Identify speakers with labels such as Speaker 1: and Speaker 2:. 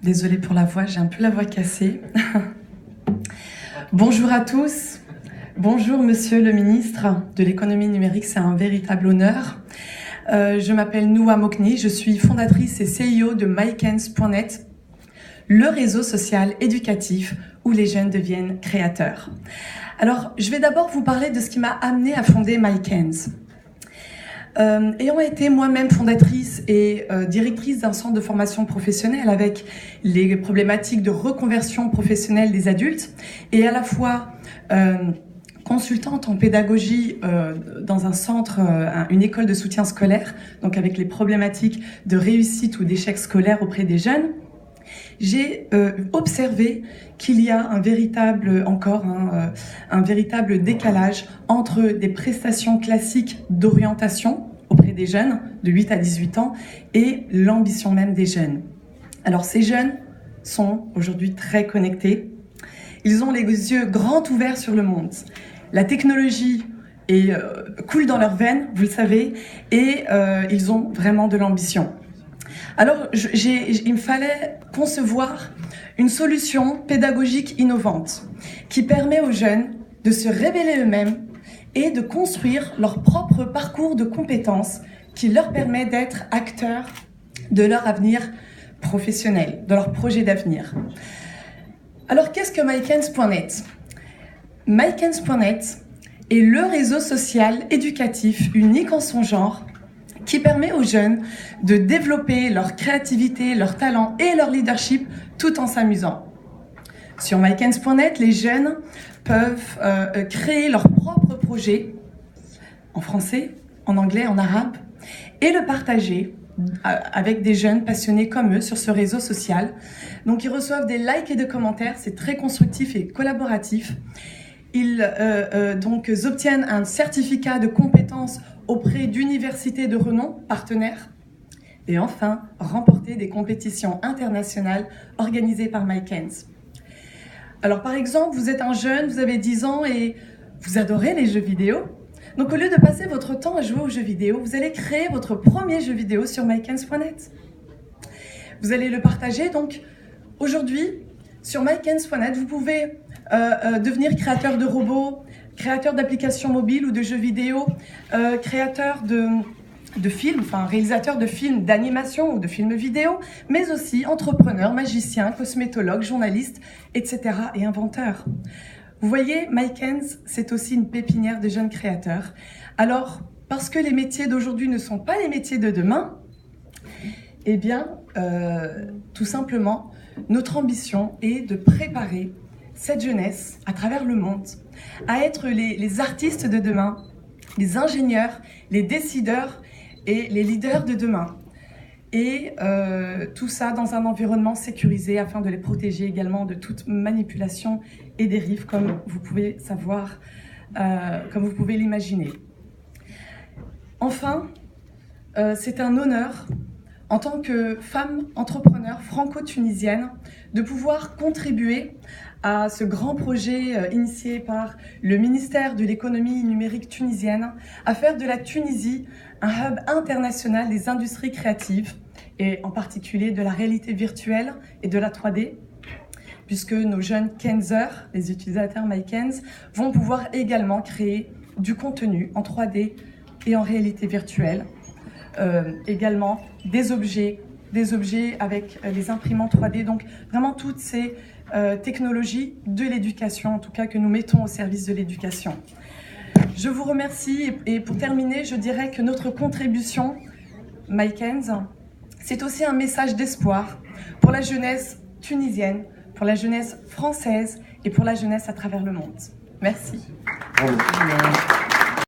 Speaker 1: Désolée pour la voix, j'ai un peu la voix cassée. Bonjour à tous. Bonjour Monsieur le ministre de l'économie numérique, c'est un véritable honneur. Je m'appelle Noua Mokni, je suis fondatrice et CEO de MyKens.net, le réseau social éducatif où les jeunes deviennent créateurs. Alors, je vais d'abord vous parler de ce qui m'a amené à fonder MyKens. Ayant été moi-même fondatrice et directrice d'un centre de formation professionnelle avec les problématiques de reconversion professionnelle des adultes et à la fois consultante en pédagogie dans un centre, une école de soutien scolaire, donc avec les problématiques de réussite ou d'échec scolaire auprès des jeunes, j'ai observé qu'il y a un véritable décalage entre des prestations classiques d'orientation auprès des jeunes de 8 à 18 ans et l'ambition même des jeunes. Alors ces jeunes sont aujourd'hui très connectés, ils ont les yeux grands ouverts sur le monde. La technologie coule dans leurs veines, vous le savez, et ils ont vraiment de l'ambition. Alors, il me fallait concevoir une solution pédagogique innovante qui permet aux jeunes de se révéler eux-mêmes et de construire leur propre parcours de compétences qui leur permet d'être acteurs de leur avenir professionnel, de leur projet d'avenir. Alors, qu'est-ce que MyKens.net ? MyKens.net est le réseau social éducatif unique en son genre qui permet aux jeunes de développer leur créativité, leur talent et leur leadership tout en s'amusant. Sur MyKens.net, les jeunes peuvent créer leur propre projet en français, en anglais, en arabe et le partager avec des jeunes passionnés comme eux sur ce réseau social. Donc ils reçoivent des likes et des commentaires, c'est très constructif et collaboratif. Ils obtiennent un certificat de compétences auprès d'universités de renom partenaires et enfin remporter des compétitions internationales organisées par MyKens. Alors par exemple, vous êtes un jeune, vous avez 10 ans et vous adorez les jeux vidéo. Donc au lieu de passer votre temps à jouer aux jeux vidéo, vous allez créer votre premier jeu vidéo sur MyKens.net. Vous allez le partager. Donc aujourd'hui, sur MyKens.net, vous pouvez devenir créateur de robots, créateur d'applications mobiles ou de jeux vidéo, créateur de films, réalisateur de films d'animation ou de films vidéo, mais aussi entrepreneur, magicien, cosmétologue, journaliste, etc. et inventeur. Vous voyez, MyKens, c'est aussi une pépinière de jeunes créateurs. Alors, parce que les métiers d'aujourd'hui ne sont pas les métiers de demain, eh bien, tout simplement, notre ambition est de préparer cette jeunesse à travers le monde à être les artistes de demain, les ingénieurs, les décideurs et les leaders de demain. Et tout ça dans un environnement sécurisé afin de les protéger également de toute manipulation et dérive, comme vous pouvez savoir, comme vous pouvez l'imaginer. Enfin, c'est un honneur en tant que femme entrepreneur franco-tunisienne de pouvoir contribuer à ce grand projet initié par le ministère de l'économie numérique tunisienne à faire de la Tunisie un hub international des industries créatives et en particulier de la réalité virtuelle et de la 3D, puisque nos jeunes Kensers, les utilisateurs MyKens, vont pouvoir également créer du contenu en 3D et en réalité virtuelle, également des objets avec les imprimantes 3D, donc vraiment toutes ces technologies de l'éducation, en tout cas que nous mettons au service de l'éducation. Je vous remercie et pour terminer, je dirais que notre contribution, MyKens, c'est aussi un message d'espoir pour la jeunesse tunisienne, pour la jeunesse française et pour la jeunesse à travers le monde. Merci.